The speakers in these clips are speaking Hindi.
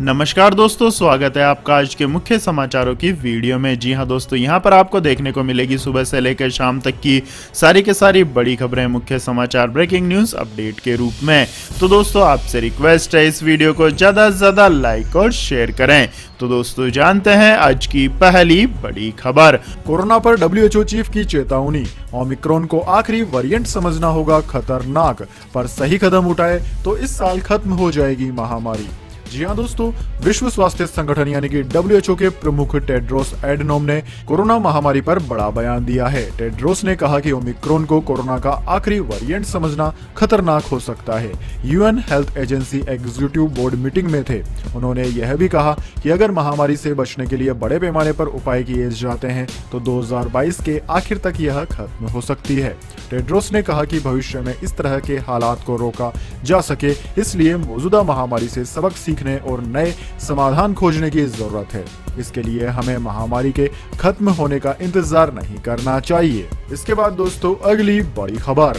नमस्कार दोस्तों, स्वागत है आपका आज के मुख्य समाचारों की वीडियो में। जी हां दोस्तों, यहां पर आपको देखने को मिलेगी सुबह से लेकर शाम तक की सारी के सारी बड़ी खबरें, मुख्य समाचार, ब्रेकिंग न्यूज़ अपडेट के रूप में। तो दोस्तों आपसे रिक्वेस्ट है इस वीडियो को ज़्यादा से ज़्यादा लाइक और शेयर करें। तो दोस्तों जानते हैं आज की पहली बड़ी खबर। कोरोना पर WHO चीफ की चेतावनी, ओमिक्रॉन को आखिरी वेरिएंट समझना होगा खतरनाक, पर सही कदम उठाए तो इस साल खत्म हो जाएगी महामारी। जी हाँ दोस्तों, विश्व स्वास्थ्य संगठन यानी कि WHO के प्रमुख टेड्रोस एडनोम ने कोरोना महामारी पर बड़ा बयान दिया है। टेड्रोस ने कहा कि ओमिक्रॉन को कोरोना का आखिरी वेरिएंट समझना खतरनाक हो सकता है। UN health agency executive board meeting में थे। उन्होंने यह भी कहा कि अगर महामारी से बचने के लिए बड़े पैमाने पर उपाय किए जाते हैं तो 2022 के आखिर तक यह खत्म हो सकती है। टेड्रोस ने कहा कि भविष्य में इस तरह के हालात को रोका जा सके, इसलिए मौजूदा महामारी से सबक सीखने और नए समाधान खोजने की जरूरत है। इसके लिए हमें महामारी के खत्म होने का इंतजार नहीं करना चाहिए। इसके बाद दोस्तों अगली बड़ी खबर,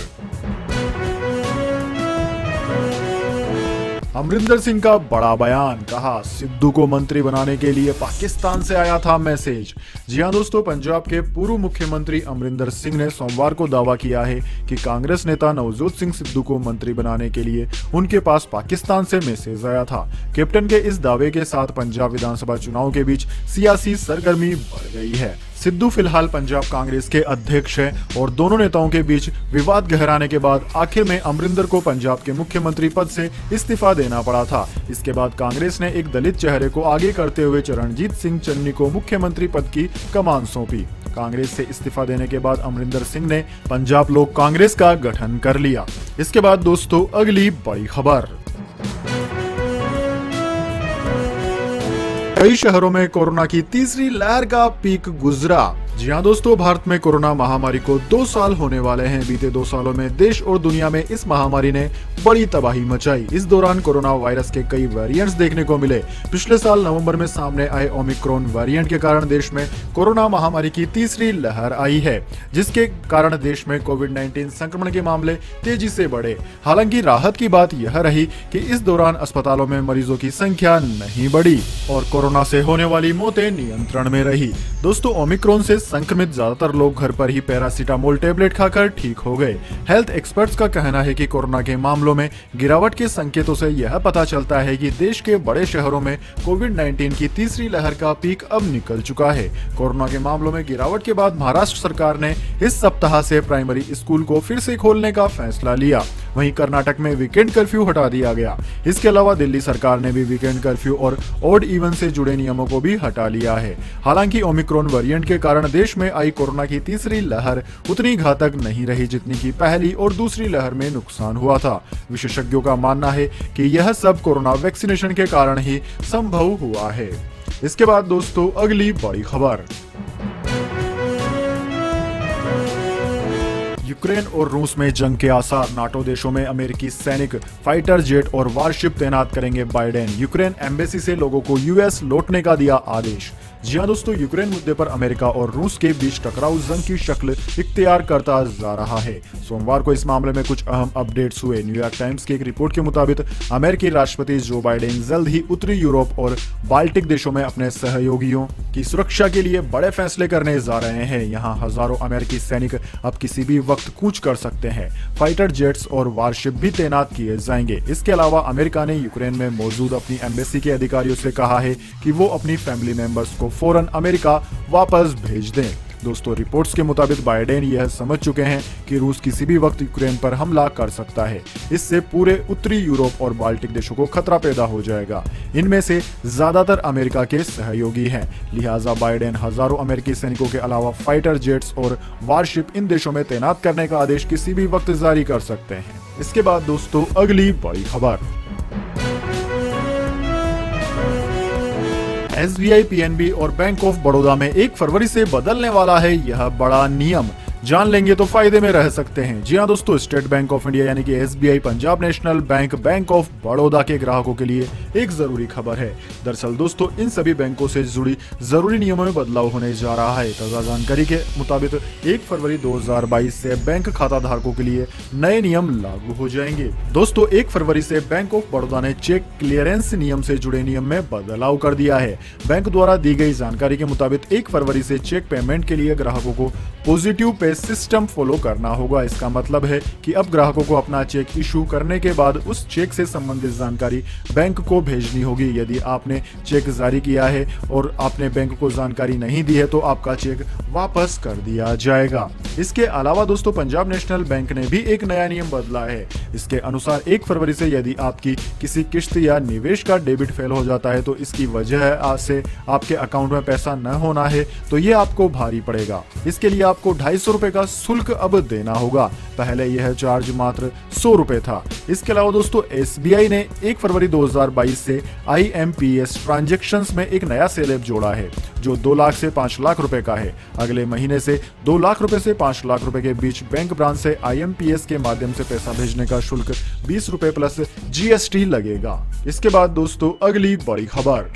अमरिंदर सिंह का बड़ा बयान, कहा सिद्धू को मंत्री बनाने के लिए पाकिस्तान से आया था मैसेज। जी हां दोस्तों, पंजाब के पूर्व मुख्यमंत्री अमरिंदर सिंह ने सोमवार को दावा किया है कि कांग्रेस नेता नवजोत सिंह सिद्धू को मंत्री बनाने के लिए उनके पास पाकिस्तान से मैसेज आया था। कैप्टन के इस दावे के साथ पंजाब विधानसभा चुनाव के बीच सियासी सरगर्मी बढ़ गई है। सिद्धू फिलहाल पंजाब कांग्रेस के अध्यक्ष हैं और दोनों नेताओं के बीच विवाद गहराने के बाद आखिर में अमरिंदर को पंजाब के मुख्यमंत्री पद से इस्तीफा देना पड़ा था। इसके बाद कांग्रेस ने एक दलित चेहरे को आगे करते हुए चरणजीत सिंह चन्नी को मुख्यमंत्री पद की कमान सौंपी। कांग्रेस से इस्तीफा देने के बाद अमरिंदर सिंह ने पंजाब लोक कांग्रेस का गठन कर लिया। इसके बाद दोस्तों अगली बड़ी खबर, कई शहरों में कोरोना की तीसरी लहर का पीक गुजरा। जी हाँ दोस्तों, भारत में कोरोना महामारी को 2 साल होने वाले हैं। बीते 2 सालों में देश और दुनिया में इस महामारी ने बड़ी तबाही मचाई। इस दौरान कोरोना वायरस के कई वेरिएंट्स देखने को मिले। पिछले साल नवंबर में सामने आए ओमिक्रॉन वेरिएंट के कारण देश में कोरोना महामारी की तीसरी लहर आई है, जिसके कारण देश में कोविड-19 संक्रमण के मामले तेजी से बढ़े। हालांकि राहत की बात यह रही कि इस दौरान अस्पतालों में मरीजों की संख्या नहीं बढ़ी और कोरोना से होने वाली मौतें नियंत्रण में रही। दोस्तों, ओमिक्रॉन से संक्रमित ज्यादातर लोग घर पर ही पैरासीटामोल टेबलेट खाकर ठीक हो गए। हेल्थ एक्सपर्ट्स का कहना है कि कोरोना के मामलों में गिरावट के संकेतों से यह पता चलता है कि देश के बड़े शहरों में कोविड-19 की तीसरी लहर का पीक अब निकल चुका है। कोरोना के मामलों में गिरावट के बाद महाराष्ट्र सरकार ने इस सप्ताह से प्राइमरी स्कूल को फिर से खोलने का फैसला लिया। वहीं कर्नाटक में वीकेंड कर्फ्यू हटा दिया गया। इसके अलावा दिल्ली सरकार ने भी वीकेंड कर्फ्यू और ऑड इवन से जुड़े नियमों को भी हटा लिया है। हालांकि ओमिक्रॉन वेरिएंट के कारण देश में आई कोरोना की तीसरी लहर उतनी घातक नहीं रही जितनी की पहली और दूसरी लहर में नुकसान हुआ था। विशेषज्ञों का मानना है कि यह सब कोरोना वैक्सीनेशन के कारण ही संभव हुआ है। इसके बाद दोस्तों अगली बड़ी खबर, यूक्रेन और रूस में जंग के आसार, नाटो देशों में अमेरिकी सैनिक फाइटर जेट और वारशिप तैनात करेंगे बाइडेन। यूक्रेन एम्बेसी से लोगों को यूएस लौटने का दिया आदेश। जी हाँ दोस्तों, यूक्रेन मुद्दे पर अमेरिका और रूस के बीच टकराव जंग की शक्ल इख्तियार करता जा रहा है। सोमवार को इस मामले में कुछ अहम अपडेट्स हुए। न्यूयॉर्क टाइम्स की एक रिपोर्ट के मुताबिक अमेरिकी राष्ट्रपति जो बाइडेन जल्द ही उत्तरी यूरोप और बाल्टिक देशों में अपने सहयोगियों की सुरक्षा के लिए बड़े फैसले करने जा रहे हैं। यहाँ हजारों अमेरिकी सैनिक अब किसी भी वक्त कूच कर सकते हैं। फाइटर जेट्स और वारशिप भी तैनात किए जाएंगे। इसके अलावा अमेरिका ने यूक्रेन में मौजूद अपनी एम्बेसी के अधिकारियों से कहा है कि वो अपनी फैमिली मेंबर्स को फौरन अमेरिका वापस भेज दें। दोस्तों, रिपोर्ट्स के मुताबिक बाइडेन यह समझ चुके हैं कि रूस किसी भी वक्त यूक्रेन पर हमला कर सकता है। इससे पूरे उत्तरी यूरोप और बाल्टिक देशों को खतरा पैदा हो जाएगा। इनमें से ज्यादातर अमेरिका के सहयोगी हैं। लिहाजा बाइडेन हजारों अमेरिकी सैनिकों के अलावा फाइटर जेट्स और वारशिप इन देशों में तैनात करने का आदेश किसी भी वक्त जारी कर सकते हैं। इसके बाद दोस्तों अगली बड़ी खबर, SBI, PNB और बैंक ऑफ बड़ौदा में 1 फरवरी से बदलने वाला है यह बड़ा नियम। जान लेंगे तो फायदे में रह सकते हैं। जी हाँ दोस्तों, स्टेट बैंक ऑफ इंडिया यानी कि SBI, Punjab national bank, bank of Baroda के ग्राहकों के लिए एक जरूरी खबर है। दरअसल दोस्तों, इन सभी बैंकों से जुड़ी जरूरी नियमों में बदलाव होने जा रहा है। ताजा जानकारी के मुताबिक 1 फरवरी 2022 से बैंक खाता धारकों के लिए नए नियम लागू हो जाएंगे। दोस्तों, 1 फरवरी से बैंक ऑफ बड़ौदा ने चेक क्लियरेंस नियम से जुड़े नियम में बदलाव कर दिया है। बैंक द्वारा दी गई जानकारी के मुताबिक 1 फरवरी से चेक पेमेंट के लिए ग्राहकों को पॉजिटिव पे सिस्टम फॉलो करना होगा। इसका मतलब है कि अब ग्राहकों को अपना चेक इशू करने के बाद उस चेक से संबंधित जानकारी बैंक को भेजनी होगी। यदि आपने चेक जारी किया है और आपने बैंक को जानकारी नहीं दी है तो आपका चेक वापस कर दिया जाएगा। इसके अलावा दोस्तों, पंजाब नेशनल बैंक ने भी एक नया नियम बदला है। इसके अनुसार 1 फरवरी से यदि आपकी किसी किस्त या निवेश का डेबिट फेल हो जाता है तो इसकी वजह से आपके अकाउंट में पैसा न होना है तो ये आपको भारी पड़ेगा। इसके लिए आपको 250 रुपए का शुल्क अब देना होगा। पहले यह चार्ज मात्र 100 रुपए था। इसके अलावा दोस्तों, SBI ने 1 फरवरी 2022 से IMPS ट्रांजैक्शंस में एक नया सेलेब जोड़ा है जो 2 लाख से 5 लाख रुपए का है। अगले महीने से 2 लाख रुपए से 5 लाख रुपए के बीच बैंक ब्रांच से IMPS के माध्यम से पैसा भेजने का शुल्क 20 रुपए प्लस GST लगेगा। इसके बाद दोस्तों, अगली बड़ी खबर,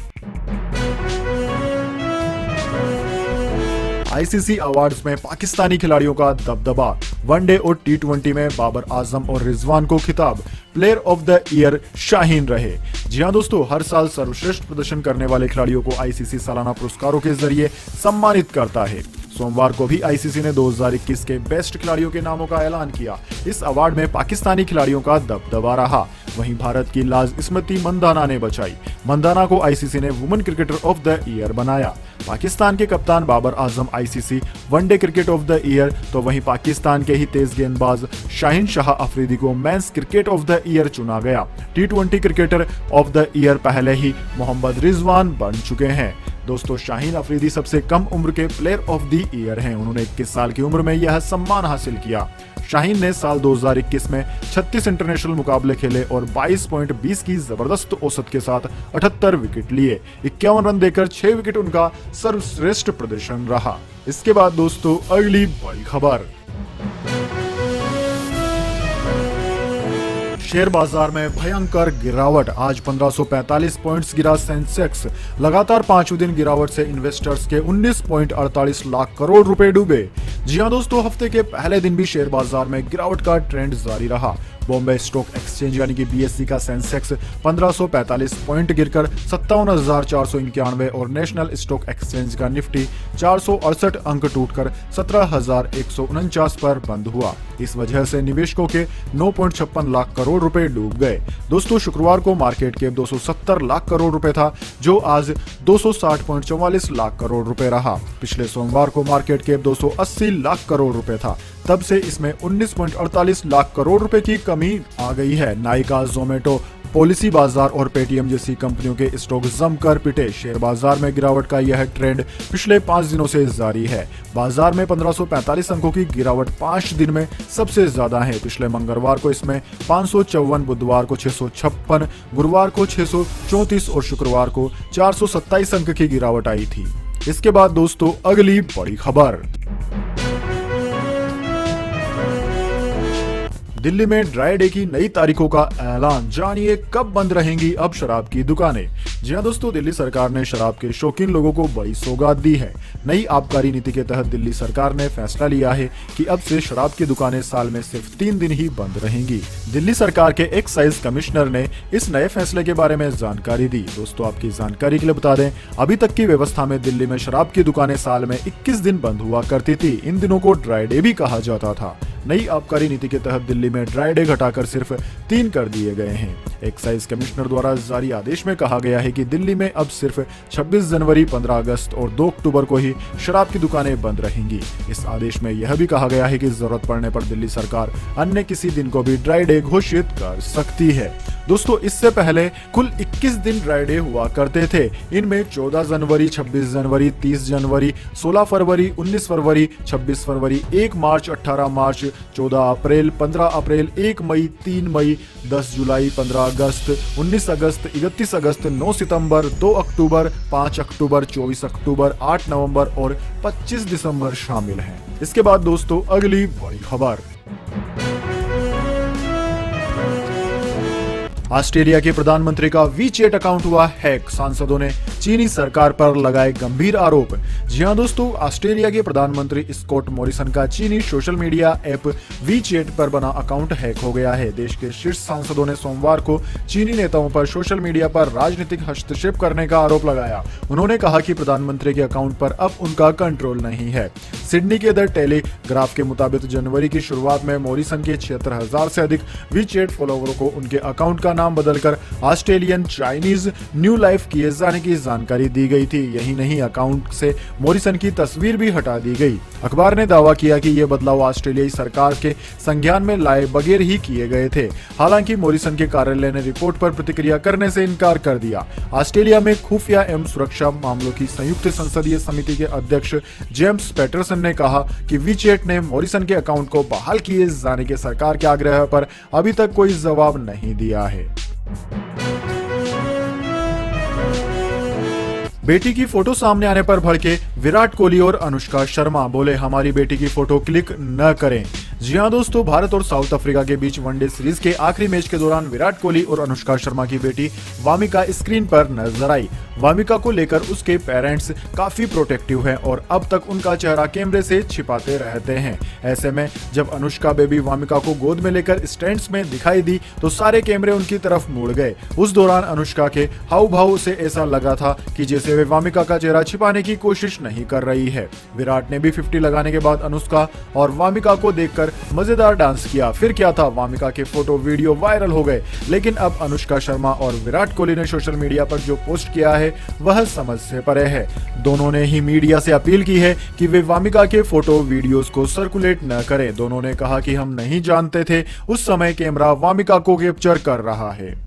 ICC अवार्ड्स में पाकिस्तानी खिलाड़ियों का दबदबा। वनडे और T20 में बाबर आजम और रिजवान को खिताब। Player of the year Shaheen रहे। जी हाँ दोस्तों, हर साल सर्वश्रेष्ठ प्रदर्शन करने वाले खिलाड़ियों को ICC सालाना पुरस्कारों के जरिए सम्मानित करता है। सोमवार को भी ICC ने 2021 के बेस्ट खिलाड़ियों के नामों का ऐलान किया। इस अवार्ड में पाकिस्तानी खिलाड़ियों का दबदबा रहा। वहीं भारत की लाज स्मृति मंदाना ने बचाई। मंदाना को ICC ने women cricketer of the year बनाया। पाकिस्तान के कप्तान Babar Azam ICC one day cricket of the year, तो वहीं पाकिस्तान के ही तेज गेंदबाज शाहीन शाह अफरीदी को men's cricket of the year चुना गया। T20 cricketer of the year पहले ही मोहम्मद रिजवान बन चुके हैं। दोस्तों, शाहीन अफरीदी सबसे कम उम्र के प्लेयर ऑफ द ईयर हैं। उन्होंने 21 साल की उम्र में यह सम्मान हासिल किया। शाहीन ने साल 2021 में 36 इंटरनेशनल मुकाबले खेले और 22.20 की जबरदस्त औसत के साथ 78 विकेट लिए। 51 रन देकर 6 विकेट उनका सर्वश्रेष्ठ प्रदर्शन रहा। इसके बाद दोस्तों, अगली बड़ी खबर, शेयर बाजार में भयंकर गिरावट। आज 1545 पॉइंट्स गिरा सेंसेक्स। लगातार 5वें दिन गिरावट से इन्वेस्टर्स के 19.48 लाख करोड़ रुपए डूबे। जी हां दोस्तों, हफ्ते के पहले दिन भी शेयर बाजार में गिरावट का ट्रेंड जारी रहा। बॉम्बे स्टॉक एक्सचेंज यानी कि BSE का सेंसेक्स 1545 पॉइंट गिरकर 57,491 और नेशनल स्टॉक एक्सचेंज का निफ्टी 468 अंक टूटकर 17,149 पर बंद हुआ। इस वजह से निवेशकों के 9.56 लाख करोड़ रुपए डूब गए। दोस्तों, शुक्रवार को मार्केट कैप 270 लाख करोड़ रुपए था, जो आज 260.44 लाख करोड़ रुपए रहा। पिछले सोमवार को मार्केट कैप 280 लाख करोड़ रुपए था, तब से इसमें 19.48 लाख करोड़ रुपए की कमी आ गई है। नायका, जोमेटो, पॉलिसी बाजार और पेटीएम जैसी कंपनियों के स्टॉक जमकर पिटे। शेयर बाजार में गिरावट का यह ट्रेंड पिछले 5 दिनों से जारी है। बाजार में 1545 अंकों की गिरावट 5 दिन में सबसे ज्यादा है। पिछले मंगलवार को इसमें 554, बुधवार को 656, गुरुवार को 634 और शुक्रवार को 427 अंक की गिरावट आई थी। इसके बाद दोस्तों, अगली बड़ी खबर, दिल्ली में ड्राई डे की नई तारीखों का ऐलान। जानिए कब बंद रहेंगी अब शराब की दुकानें। जी हां दोस्तों, दिल्ली सरकार ने शराब के शौकीन लोगों को बड़ी सौगात दी है। नई आबकारी नीति के तहत दिल्ली सरकार ने फैसला लिया है कि अब से शराब की दुकानें साल में सिर्फ 3 दिन ही बंद रहेंगी। दिल्ली सरकार के एक्साइज कमिश्नर ने इस नए फैसले के बारे में जानकारी दी। दोस्तों, आपकी जानकारी के लिए बता दें, अभी तक की व्यवस्था में दिल्ली में शराब की दुकानें साल में 21 दिन बंद हुआ करती थी। इन दिनों को ड्राई डे भी कहा जाता था। नई आबकारी नीति के तहत दिल्ली में ड्राई डे घटाकर सिर्फ 3 कर दिए गए हैं। एक्साइज कमिश्नर द्वारा जारी आदेश में कहा गया है कि दिल्ली में अब सिर्फ 26 जनवरी, 15 अगस्त और 2 अक्टूबर को ही शराब की दुकानें बंद रहेंगी। इस आदेश में यह भी कहा गया है कि जरूरत पड़ने पर दिल्ली सरकार अन्य किसी दिन को भी ड्राई डे घोषित कर सकती है। दोस्तों, इससे पहले कुल 21 दिन ड्राई डे हुआ करते थे। इनमें 14 जनवरी, 26 जनवरी, 30 जनवरी, 16 फरवरी, 19 फरवरी, 26 फरवरी, 1 मार्च, 18 मार्च, 14 अप्रैल, 15 अप्रैल, 1 मई, 3 मई, 10 जुलाई, 15 अगस्त, 19 अगस्त, 31 अगस्त, 9 सितंबर, 2 अक्टूबर, 5 अक्टूबर, 24 अक्टूबर, 8 नवंबर और 25 दिसंबर शामिल हैं। इसके बाद दोस्तों अगली बड़ी खबर। ऑस्ट्रेलिया के प्रधानमंत्री का वीचेट अकाउंट हुआ हैक, सांसदों ने चीनी सरकार पर लगाए गंभीर आरोप। जी हां दोस्तों, ऑस्ट्रेलिया के प्रधानमंत्री स्कॉट मॉरिसन का चीनी सोशल मीडिया ऐप वीचेट पर बना अकाउंट हैक हो गया है। देश के शीर्ष सांसदों ने सोमवार को चीनी नेताओं पर सोशल मीडिया पर राजनीतिक हस्तक्षेप करने का आरोप लगाया। उन्होंने कहा कि प्रधानमंत्री के अकाउंट पर अब उनका कंट्रोल नहीं है। सिडनी के द टेलीग्राफ के मुताबिक जनवरी की शुरुआत में मॉरिसन के 76,000 से अधिक वीचेट फॉलोवरों को उनके अकाउंट का नाम बदलकर ऑस्ट्रेलियन चाइनीज न्यू लाइफ किए जाने की जानकारी दी गई थी। यही नहीं, अकाउंट से मॉरिसन की तस्वीर भी हटा दी गई। अखबार ने दावा किया कि ये बदलाव ऑस्ट्रेलियाई सरकार के संज्ञान में लाए बगैर ही किए गए थे। हालांकि मॉरिसन के कार्यालय ने रिपोर्ट पर प्रतिक्रिया करने से इनकार कर दिया। ऑस्ट्रेलिया में खुफिया एवं सुरक्षा मामलों की संयुक्त संसदीय समिति के अध्यक्ष जेम्स पैटरसन ने कहा कि वीचेट ने मॉरिसन के अकाउंट को बहाल किए जाने के सरकार के आग्रह पर अभी तक कोई जवाब नहीं दिया है। बेटी की फोटो सामने आने पर भड़के विराट कोहली और अनुष्का शर्मा, बोले हमारी बेटी की फोटो क्लिक न करें। जी हां दोस्तों, भारत और साउथ अफ्रीका के बीच वनडे सीरीज के आखिरी मैच के दौरान विराट कोहली और अनुष्का शर्मा की बेटी वामिका स्क्रीन पर नजर आई। वामिका को लेकर उसके पेरेंट्स काफी प्रोटेक्टिव हैं और अब तक उनका चेहरा कैमरे से छिपाते रहते हैं। ऐसे में जब अनुष्का बेबी वामिका को गोद में लेकर स्टैंड्स में दिखाई दी तो सारे कैमरे उनकी तरफ मुड़ गए। उस दौरान अनुष्का के हाव भाव से ऐसा लगा था कि जैसे वे वामिका का चेहरा छिपाने की कोशिश नहीं कर रही है। विराट ने भी 50 लगाने के बाद अनुष्का और वामिका को देखकर मजेदार डांस किया। फिर क्या था, वामिका के फोटो वीडियो वायरल हो गए। लेकिन अब अनुष्का शर्मा और विराट कोहली ने सोशल मीडिया पर जो पोस्ट किया है वह समझ से परे है। दोनों ने ही मीडिया से अपील की है कि वे वामिका के फोटो वीडियोस को सर्कुलेट न करें। दोनों ने कहा कि हम नहीं जानते थे उस समय कैमरा वामिका को कैप्चर कर रहा है।